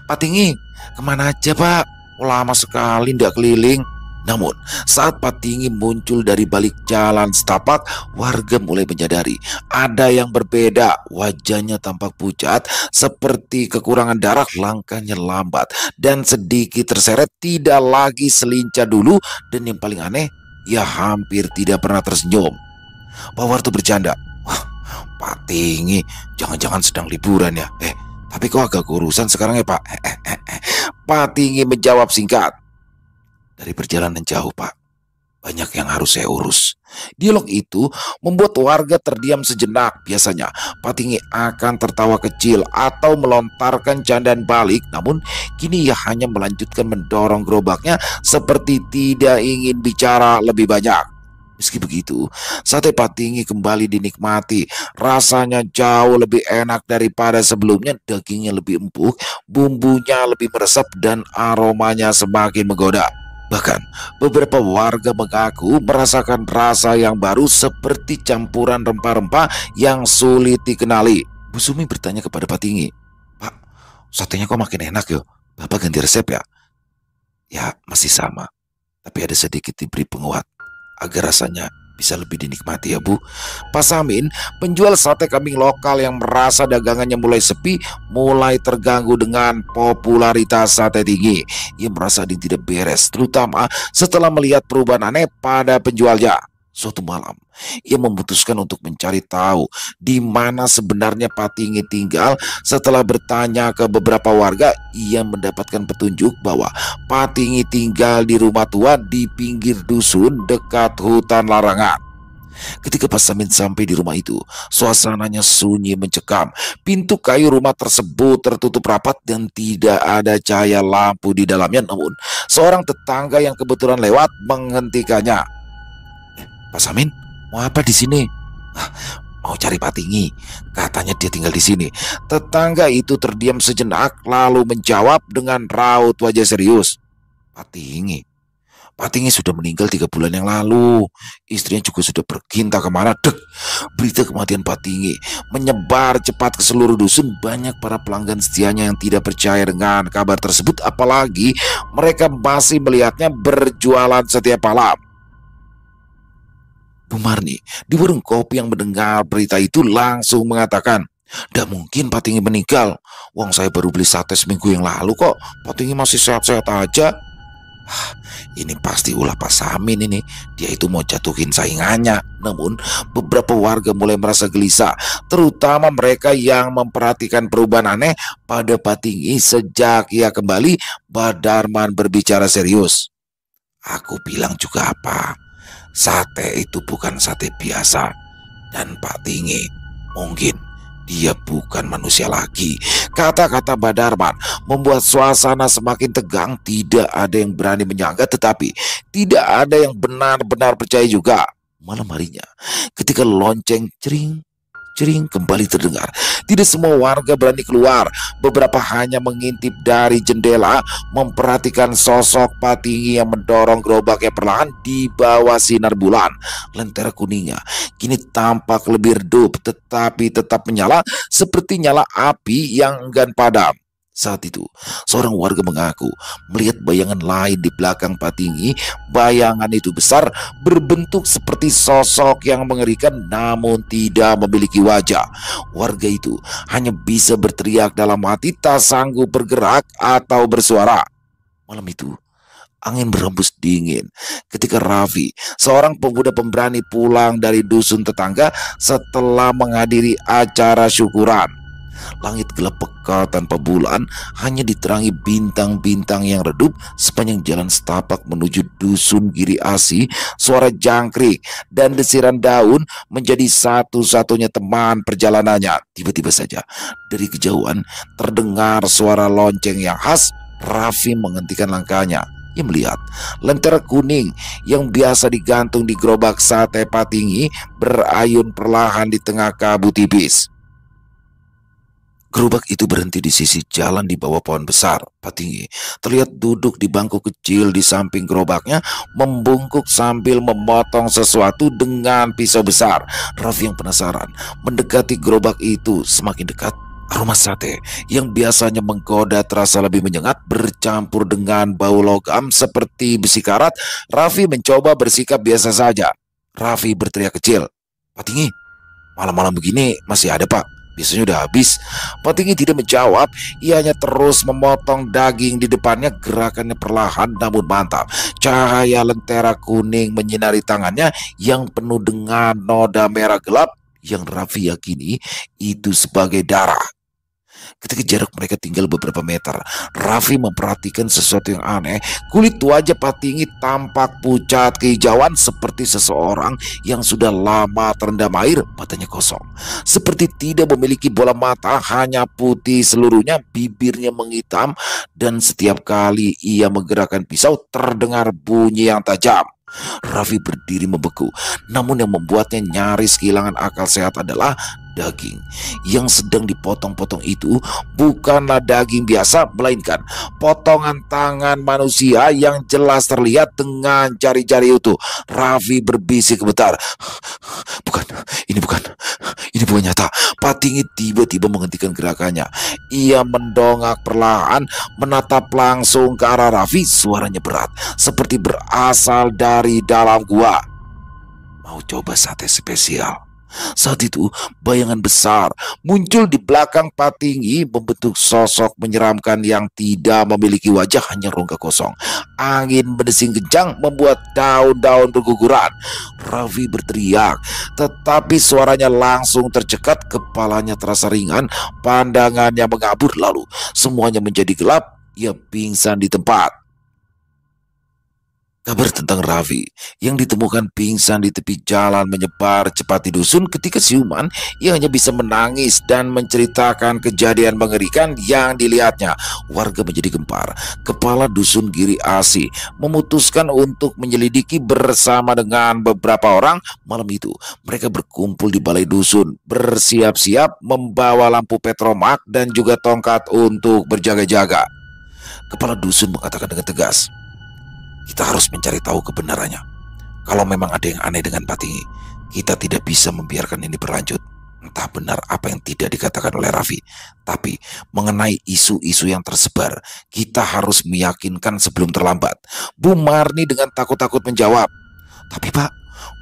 "Pak Tinggi, kemana aja Pak? Lama sekali tidak keliling." Namun saat Pak Tinggi muncul dari balik jalan setapak, warga mulai menyadari ada yang berbeda. Wajahnya tampak pucat seperti kekurangan darah, langkahnya lambat dan sedikit terseret, tidak lagi selincah dulu, dan yang paling aneh, ia hampir tidak pernah tersenyum. Pak Warto bercanda, "Wah, Pak Tinggi jangan-jangan sedang liburan ya? Tapi kok agak kurusan sekarang ya Pak?" Pak Tinggi menjawab singkat, "Dari perjalanan jauh Pak, banyak yang harus saya urus." Dialog itu membuat warga terdiam sejenak. Biasanya Pak Tinggi akan tertawa kecil atau melontarkan candaan balik, namun kini ia hanya melanjutkan mendorong gerobaknya seperti tidak ingin bicara lebih banyak. Meski begitu, sate Pak Tinggi kembali dinikmati. Rasanya jauh lebih enak daripada sebelumnya. Dagingnya lebih empuk, bumbunya lebih meresap, dan aromanya semakin menggoda. Bahkan beberapa warga mengaku merasakan rasa yang baru seperti campuran rempah-rempah yang sulit dikenali. Bu Sumi bertanya kepada Pak Tinggi, "Pak, satenya kok makin enak yo? Bapak ganti resep ya?" "Ya masih sama, tapi ada sedikit diberi penguat agar rasanya bisa lebih dinikmati ya Bu." Pak Samin, penjual sate kambing lokal yang merasa dagangannya mulai sepi, mulai terganggu dengan popularitas sate Tinggi. Ia merasa dia tidak beres, terutama setelah melihat perubahan aneh pada penjualnya. Suatu malam, ia memutuskan untuk mencari tahu di mana sebenarnya Pak Tinggi tinggal. Setelah bertanya ke beberapa warga, ia mendapatkan petunjuk bahwa Pak Tinggi tinggal di rumah tua di pinggir dusun dekat hutan larangan. Ketika Pak Samin sampai di rumah itu, suasananya sunyi mencekam. Pintu kayu rumah tersebut tertutup rapat dan tidak ada cahaya lampu di dalamnya. Namun, seorang tetangga yang kebetulan lewat menghentikannya. Pak Samin, mau apa di sini? "Ah, mau cari Pak Tinggi. Katanya dia tinggal di sini." Tetangga itu terdiam sejenak lalu menjawab dengan raut wajah serius. Pak Tinggi? Pak Tinggi sudah meninggal 3 bulan yang lalu. Istrinya juga sudah pergi entah kemana. Dek, berita kematian Pak Tinggi menyebar cepat ke seluruh dusun. Banyak para pelanggan setianya yang tidak percaya dengan kabar tersebut. Apalagi mereka masih melihatnya berjualan setiap malam. Bu Marni di warung kopi yang mendengar berita itu langsung mengatakan, "Tidak mungkin Pak Tinggi meninggal. Wong saya baru beli sate seminggu yang lalu kok. Pak Tinggi masih sehat-sehat aja." Ini pasti ulah Pak Samin ini. Dia itu mau jatuhin saingannya. Namun beberapa warga mulai merasa gelisah, terutama mereka yang memperhatikan perubahan aneh pada Pak Tinggi sejak ia kembali. Badarman berbicara serius. "Aku bilang juga apa? Sate itu bukan sate biasa. Dan Pak Tinggi mungkin dia bukan manusia lagi." Kata-kata Badarman membuat suasana semakin tegang. Tidak ada yang berani menyangka, tetapi tidak ada yang benar-benar percaya juga. Malam harinya, ketika lonceng cering cering kembali terdengar, tidak semua warga berani keluar. Beberapa hanya mengintip dari jendela, memperhatikan sosok Pak Tinggi yang mendorong gerobaknya perlahan di bawah sinar bulan. Lentera kuningnya kini tampak lebih redup, tetapi tetap menyala seperti nyala api yang enggan padam. Saat itu, seorang warga mengaku melihat bayangan lain di belakang Pak Tinggi. Bayangan itu besar, berbentuk seperti sosok yang mengerikan, namun tidak memiliki wajah. Warga itu hanya bisa berteriak dalam hati, tak sanggup bergerak atau bersuara. Malam itu, angin berhembus dingin ketika Raffi, seorang pemuda pemberani, pulang dari dusun tetangga setelah menghadiri acara syukuran. Langit gelap pekat tanpa bulan, hanya diterangi bintang-bintang yang redup. Sepanjang jalan setapak menuju dusun Giri Asi, suara jangkrik dan desiran daun menjadi satu-satunya teman perjalanannya. Tiba-tiba saja dari kejauhan terdengar suara lonceng yang khas. Raffi menghentikan langkahnya. Ia melihat lentera kuning yang biasa digantung di gerobak sate Pak Tinggi berayun perlahan di tengah kabut tipis. Gerobak itu berhenti di sisi jalan di bawah pohon besar. Pak Tinggi terlihat duduk di bangku kecil di samping gerobaknya, membungkuk sambil memotong sesuatu dengan pisau besar. Raffi yang penasaran mendekati gerobak itu. Semakin dekat, aroma sate yang biasanya menggoda terasa lebih menyengat, bercampur dengan bau logam seperti besi karat. Raffi mencoba bersikap biasa saja. Raffi berteriak kecil, "Pak Tinggi, malam-malam begini masih ada Pak? Biasanya udah habis." Pak Tinggi tidak menjawab. Ia hanya terus memotong daging di depannya. Gerakannya perlahan namun mantap. Cahaya lentera kuning menyinari tangannya yang penuh dengan noda merah gelap yang Raffi yakini itu sebagai darah. Ketika jarak mereka tinggal beberapa meter, Raffi memperhatikan sesuatu yang aneh. Kulit wajah Pak Tinggi tampak pucat kehijauan seperti seseorang yang sudah lama terendam air. Matanya kosong, seperti tidak memiliki bola mata, hanya putih seluruhnya. Bibirnya menghitam dan setiap kali ia menggerakkan pisau terdengar bunyi yang tajam. Raffi berdiri membeku, namun yang membuatnya nyaris kehilangan akal sehat adalah daging yang sedang dipotong-potong itu bukanlah daging biasa, melainkan potongan tangan manusia yang jelas terlihat dengan jari-jari utuh. Raffi berbisik gemetar, "Bukan, ini bukan nyata." Pak Tinggi tiba-tiba menghentikan gerakannya. Ia mendongak perlahan, menatap langsung ke arah Raffi. Suaranya berat, seperti berasal dari dalam gua. "Mau coba sate spesial?" Saat itu bayangan besar muncul di belakang Pak Tinggi, membentuk sosok menyeramkan yang tidak memiliki wajah, hanya rongga kosong. Angin berdesing kencang membuat daun-daun berguguran. Raffi berteriak, tetapi suaranya langsung tercekat. Kepalanya terasa ringan, pandangannya mengabur, lalu semuanya menjadi gelap. Ia pingsan di tempat. Kabar tentang Raffi yang ditemukan pingsan di tepi jalan menyebar cepat di dusun ketika siuman ia hanya bisa menangis dan menceritakan kejadian mengerikan yang dilihatnya. Warga menjadi gempar. Kepala dusun Giri Asi memutuskan untuk menyelidiki bersama dengan beberapa orang. Malam itu mereka berkumpul di balai dusun, bersiap-siap membawa lampu petromak dan juga tongkat untuk berjaga-jaga. Kepala dusun mengatakan dengan tegas, "Kita harus mencari tahu kebenarannya. Kalau memang ada yang aneh dengan Patinggi, kita tidak bisa membiarkan ini berlanjut. Entah benar apa yang tidak dikatakan oleh Raffi. Tapi mengenai isu-isu yang tersebar, kita harus meyakinkan sebelum terlambat." Bu Marni dengan takut-takut menjawab, "Tapi Pak,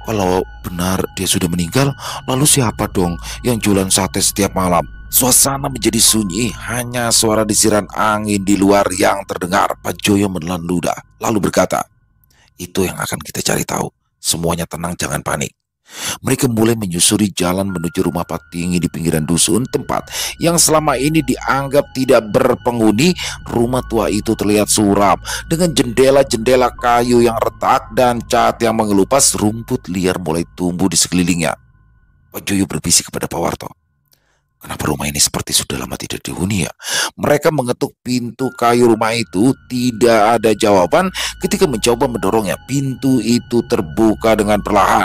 kalau benar dia sudah meninggal, lalu siapa dong yang jualan sate setiap malam?" Suasana menjadi sunyi, hanya suara desiran angin di luar yang terdengar. Pak Joyo menelan ludah, lalu berkata, "Itu yang akan kita cari tahu. Semuanya tenang, jangan panik." Mereka mulai menyusuri jalan menuju rumah Patinggi di pinggiran dusun, tempat yang selama ini dianggap tidak berpenghuni. Rumah tua itu terlihat suram, dengan jendela-jendela kayu yang retak dan cat yang mengelupas. Rumput liar mulai tumbuh di sekelilingnya. Pak Joyo berbisik kepada Pak Warto, "Kenapa rumah ini seperti sudah lama tidak dihuni ya?" Mereka mengetuk pintu kayu rumah itu, tidak ada jawaban. Ketika mencoba mendorongnya, pintu itu terbuka dengan perlahan.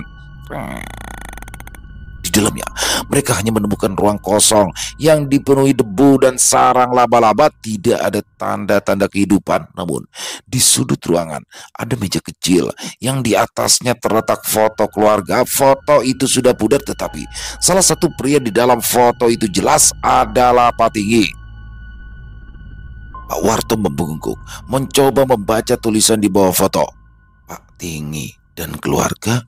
Di dalamnya, mereka hanya menemukan ruang kosong yang dipenuhi debu dan sarang laba-laba. Tidak ada tanda-tanda kehidupan. Namun, di sudut ruangan ada meja kecil yang di atasnya terletak foto keluarga. Foto itu sudah pudar, tetapi salah satu pria di dalam foto itu jelas adalah Patinggi. Pak Warto membungkuk, mencoba membaca tulisan di bawah foto. Patinggi dan keluarga,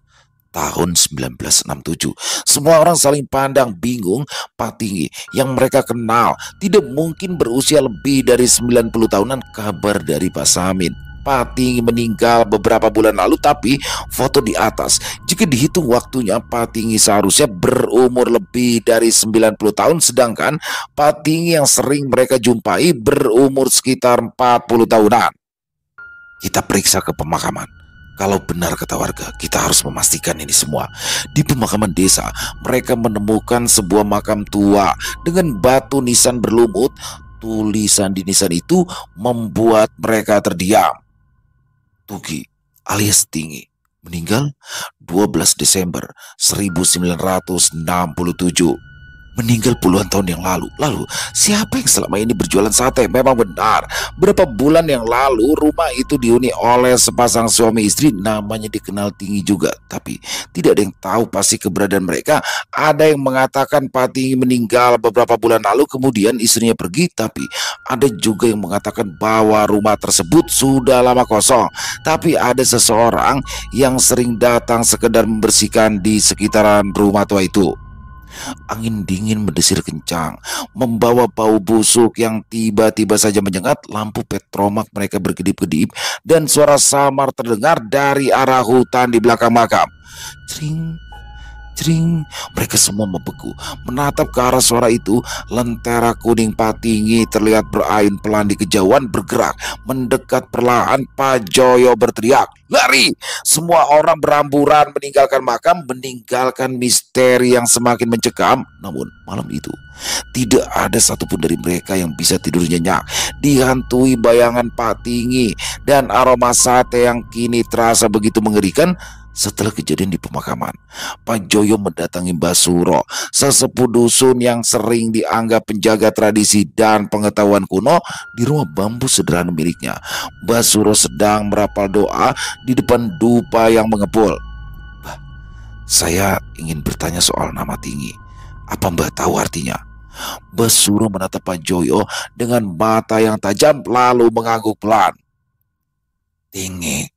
tahun 1967. Semua orang saling pandang bingung. Patinggi yang mereka kenal tidak mungkin berusia lebih dari 90 tahunan. Kabar dari Pak Samin, Patinggi meninggal beberapa bulan lalu, tapi foto di atas, jika dihitung waktunya, Patinggi seharusnya berumur lebih dari 90 tahun, sedangkan Patinggi yang sering mereka jumpai berumur sekitar 40 tahunan. Kita periksa ke pemakaman. Kalau benar kata warga, kita harus memastikan ini semua. Di pemakaman desa, mereka menemukan sebuah makam tua dengan batu nisan berlumut. Tulisan di nisan itu membuat mereka terdiam. Tugi alias Tinggi meninggal 12 Desember 1967. Meninggal puluhan tahun yang lalu. Lalu, siapa yang selama ini berjualan sate? Memang benar, berapa bulan yang lalu rumah itu dihuni oleh sepasang suami istri, namanya dikenal Tinggi juga. Tapi tidak ada yang tahu pasti keberadaan mereka. Ada yang mengatakan Patinggi meninggal beberapa bulan lalu, kemudian istrinya pergi. Tapi ada juga yang mengatakan bahwa rumah tersebut sudah lama kosong. Tapi ada seseorang yang sering datang sekedar membersihkan di sekitaran rumah tua itu. Angin dingin mendesir kencang, membawa bau busuk yang tiba-tiba saja menyengat. Lampu petromak mereka berkedip-kedip dan suara samar terdengar dari arah hutan di belakang makam. Cering, cering. Mereka semua membeku, menatap ke arah suara itu. Lentera kuning Patinggi terlihat berayun pelan di kejauhan, bergerak mendekat perlahan. Pak Joyo berteriak, "Lari!" Semua orang beramburan meninggalkan makam, meninggalkan misteri yang semakin mencekam. Namun malam itu tidak ada satupun dari mereka yang bisa tidur nyenyak, dihantui bayangan Patinggi dan aroma sate yang kini terasa begitu mengerikan. Setelah kejadian di pemakaman, Pak Joyo mendatangi Mbah Suro, sesepuh dusun yang sering dianggap penjaga tradisi dan pengetahuan kuno. Di rumah bambu sederhana miliknya, Mbah Suro sedang merapal doa di depan dupa yang mengepul. "Mbah, saya ingin bertanya soal nama Tinggi. Apa Mbah tahu artinya?" Mbah Suro menatap Pak Joyo dengan mata yang tajam, lalu mengangguk pelan. "Tinggi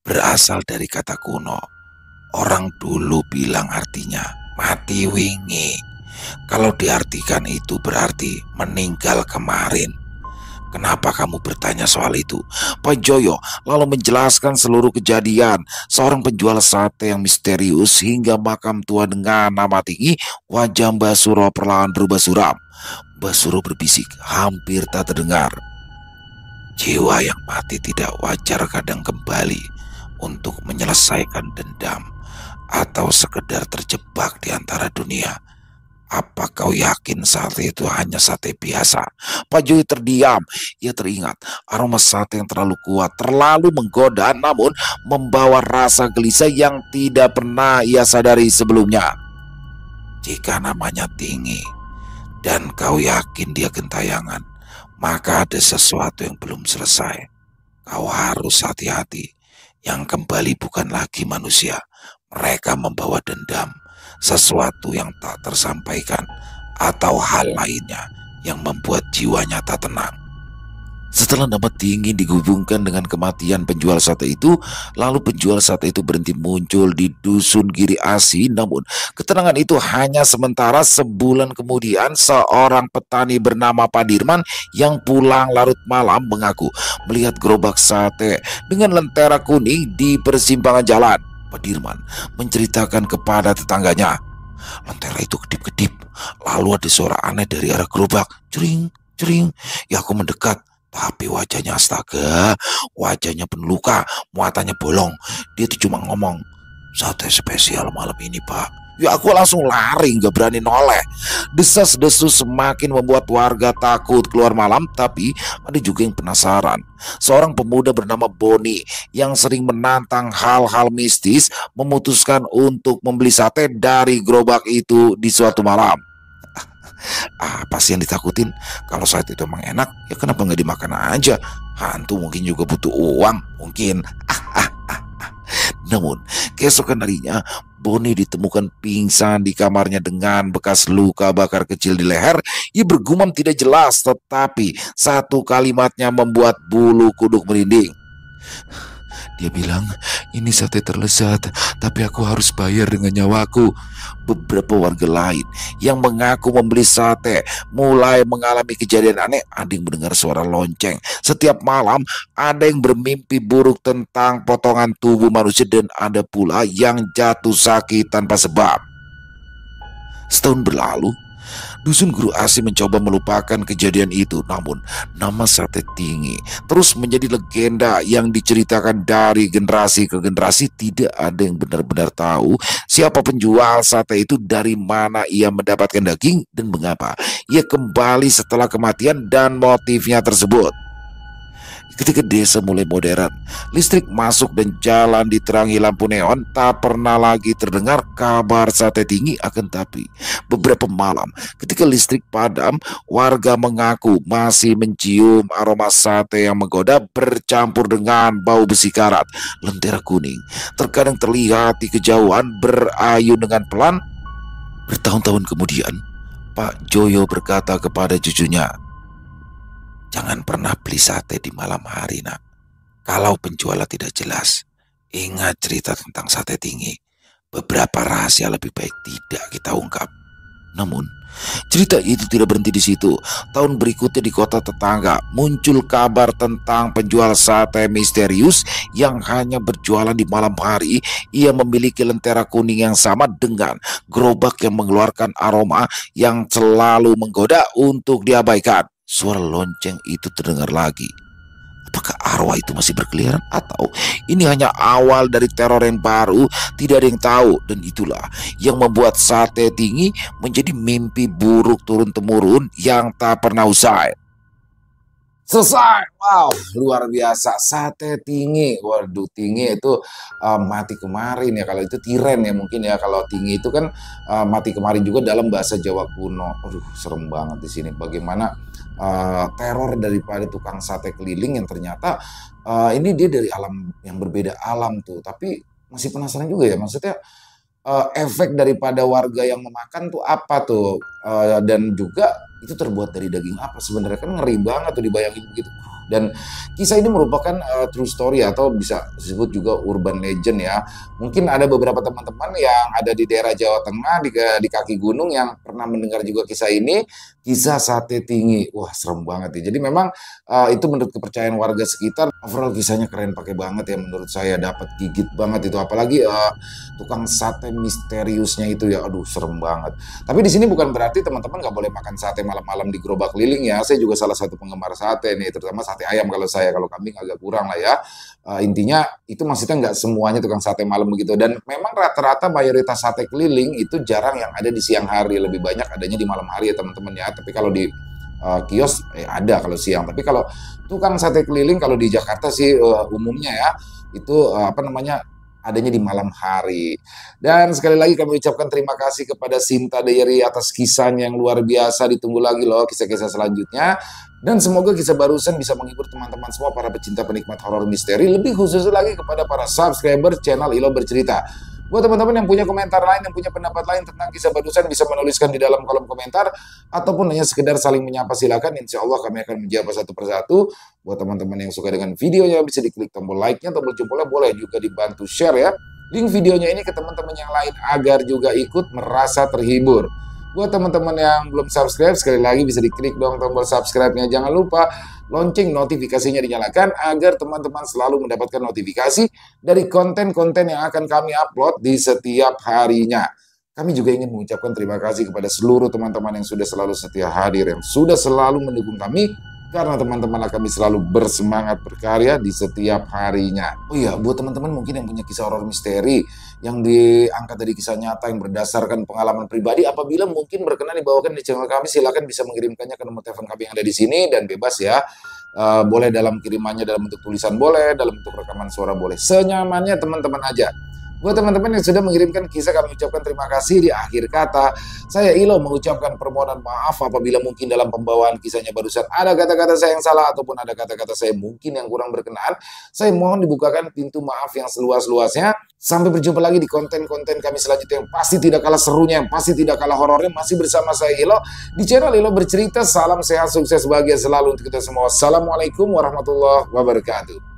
berasal dari kata kuno. Orang dulu bilang artinya mati wingi. Kalau diartikan itu berarti meninggal kemarin. Kenapa kamu bertanya soal itu?" Pak Joyo lalu menjelaskan seluruh kejadian. Seorang penjual sate yang misterius hingga makam tua dengan nama Tinggi. Wajah Mbah Suro perlahan berubah suram. Mbah Suro berbisik, hampir tak terdengar, "Jiwa yang mati tidak wajar kadang kembali untuk menyelesaikan dendam atau sekedar terjebak di antara dunia? Apa kau yakin sate itu hanya sate biasa? Pak Joy terdiam. Ia teringat aroma sate yang terlalu kuat, terlalu menggoda, namun membawa rasa gelisah yang tidak pernah ia sadari sebelumnya. Jika namanya Tinggi dan kau yakin dia gentayangan, maka ada sesuatu yang belum selesai. Kau harus hati-hati. Yang kembali bukan lagi manusia. Mereka membawa dendam, sesuatu yang tak tersampaikan, atau hal lainnya yang membuat jiwanya tak tenang. Setelah nama Tinggi digabungkan dengan kematian penjual sate itu, lalu penjual sate itu berhenti muncul di dusun Giri Asi. Namun ketenangan itu hanya sementara. Sebulan kemudian seorang petani bernama Pak Dirman yang pulang larut malam mengaku melihat gerobak sate dengan lentera kuning di persimpangan jalan. Pak Dirman menceritakan kepada tetangganya, lentera itu kedip-kedip, lalu ada suara aneh dari arah gerobak, cering, cering. Ya, aku mendekat, tapi wajahnya astaga, wajahnya penuh luka, muatannya bolong. Dia tuh cuma ngomong, sate spesial malam ini, Pak. Ya, aku langsung lari, gak berani noleh. Desas-desus semakin membuat warga takut keluar malam, tapi ada juga yang penasaran. Seorang pemuda bernama Boni yang sering menantang hal-hal mistis memutuskan untuk membeli sate dari gerobak itu di suatu malam. Apa sih yang ditakutin? Kalau sate itu emang enak, ya kenapa nggak dimakan aja? Hantu mungkin juga butuh uang, mungkin. Namun keesokan harinya Boni ditemukan pingsan di kamarnya dengan bekas luka bakar kecil di leher. Ia bergumam tidak jelas, tetapi satu kalimatnya membuat bulu kuduk merinding. Dia bilang, ini sate terlezat, tapi aku harus bayar dengan nyawaku. Beberapa warga lain yang mengaku membeli sate mulai mengalami kejadian aneh. Ada yang mendengar suara lonceng setiap malam, ada yang bermimpi buruk tentang potongan tubuh manusia, dan ada pula yang jatuh sakit tanpa sebab. Setahun berlalu, dusun Guru Asi mencoba melupakan kejadian itu, namun nama sate Tinggi terus menjadi legenda yang diceritakan dari generasi ke generasi. Tidak ada yang benar-benar tahu siapa penjual sate itu, dari mana ia mendapatkan daging, dan mengapa ia kembali setelah kematian, dan motifnya tersebut. Ketika desa mulai modern, listrik masuk dan jalan diterangi lampu neon, tak pernah lagi terdengar kabar sate Tinggi. Akan tapi beberapa malam ketika listrik padam, warga mengaku masih mencium aroma sate yang menggoda bercampur dengan bau besi karat. Lentera kuning terkadang terlihat di kejauhan berayun dengan pelan. Bertahun-tahun kemudian, Pak Joyo berkata kepada cucunya, jangan pernah beli sate di malam hari, nak. Kalau penjualnya tidak jelas, ingat cerita tentang sate Tinggi. Beberapa rahasia lebih baik tidak kita ungkap. Namun, cerita itu tidak berhenti di situ. Tahun berikutnya di kota tetangga muncul kabar tentang penjual sate misterius yang hanya berjualan di malam hari. Ia memiliki lentera kuning yang sama dengan gerobak yang mengeluarkan aroma yang selalu menggoda untuk diabaikan. Suara lonceng itu terdengar lagi. Apakah arwah itu masih berkeliaran, atau ini hanya awal dari teror yang baru? Tidak ada yang tahu, dan itulah yang membuat sate Tinggi menjadi mimpi buruk turun-temurun yang tak pernah usai. Selesai. Wow, luar biasa. Sate Tinggi. Waduh, Tinggi itu mati kemarin ya. Kalau itu tiren ya mungkin ya. Kalau Tinggi itu kan mati kemarin juga dalam bahasa Jawa kuno. Aduh, serem banget di sini. Bagaimana teror daripada tukang sate keliling yang ternyata ini dia dari alam yang berbeda alam tuh. Tapi masih penasaran juga ya. Maksudnya efek daripada warga yang memakan tuh apa tuh, dan juga itu terbuat dari daging apa sebenarnya, kan ngeri banget tuh dibayangin begitu. Dan kisah ini merupakan true story atau bisa disebut juga urban legend ya. Mungkin ada beberapa teman-teman yang ada di daerah Jawa Tengah di kaki gunung yang pernah mendengar juga kisah ini, kisah sate Tinggi. Wah, serem banget ya. Jadi memang itu menurut kepercayaan warga sekitar. Overall kisahnya keren pakai banget ya, menurut saya dapat gigit banget itu, apalagi tukang sate misteriusnya itu ya. Aduh, serem banget. Tapi di sini bukan berarti teman-teman nggak boleh makan sate malam-malam di gerobak keliling ya. Saya juga salah satu penggemar sate nih, terutama sate sate ayam kalau saya, kalau kambing agak kurang lah ya. Intinya itu maksudnya nggak semuanya tukang sate malam begitu. Dan memang rata-rata mayoritas sate keliling itu jarang yang ada di siang hari, lebih banyak adanya di malam hari ya teman-teman ya. Tapi kalau di kios ada kalau siang. Tapi kalau tukang sate keliling kalau di Jakarta sih umumnya ya itu apa namanya adanya di malam hari. Dan sekali lagi kami ucapkan terima kasih kepada Sinta Diary atas kisahnya yang luar biasa. Ditunggu lagi loh kisah-kisah selanjutnya. Dan semoga kisah barusan bisa menghibur teman-teman semua para pecinta penikmat horor misteri. Lebih khusus lagi kepada para subscriber channel Ilo Bercerita. Buat teman-teman yang punya komentar lain, yang punya pendapat lain tentang kisah barusan bisa menuliskan di dalam kolom komentar. Ataupun hanya sekedar saling menyapa silakan. Insya Allah kami akan menjawab satu persatu. Buat teman-teman yang suka dengan videonya bisa diklik tombol like-nya, tombol jempolnya, boleh juga dibantu share ya link videonya ini ke teman-teman yang lain agar juga ikut merasa terhibur. Buat teman-teman yang belum subscribe, sekali lagi bisa diklik dong tombol subscribe-nya. Jangan lupa lonceng notifikasinya dinyalakan agar teman-teman selalu mendapatkan notifikasi dari konten-konten yang akan kami upload di setiap harinya. Kami juga ingin mengucapkan terima kasih kepada seluruh teman-teman yang sudah selalu setia hadir, yang sudah selalu mendukung kami, karena teman-teman kami selalu bersemangat berkarya di setiap harinya. Oh iya, buat teman-teman mungkin yang punya kisah horor misteri yang diangkat dari kisah nyata yang berdasarkan pengalaman pribadi, apabila mungkin berkenan dibawakan di channel kami, silakan bisa mengirimkannya ke nomor telepon kami yang ada di sini dan bebas ya. Boleh dalam kirimannya dalam bentuk tulisan boleh, dalam bentuk rekaman suara boleh. Senyamannya teman-teman aja. Buat teman-teman yang sudah mengirimkan kisah, kami ucapkan terima kasih. Di akhir kata, saya Ilo mengucapkan permohonan maaf apabila mungkin dalam pembawaan kisahnya barusan ada kata-kata saya yang salah ataupun ada kata-kata saya mungkin yang kurang berkenan. Saya mohon dibukakan pintu maaf yang seluas-luasnya. Sampai berjumpa lagi di konten-konten kami selanjutnya yang pasti tidak kalah serunya, yang pasti tidak kalah horornya. Masih bersama saya Ilo di channel Ilo Bercerita. Salam sehat, sukses, bahagia selalu untuk kita semua. Assalamualaikum warahmatullahi wabarakatuh.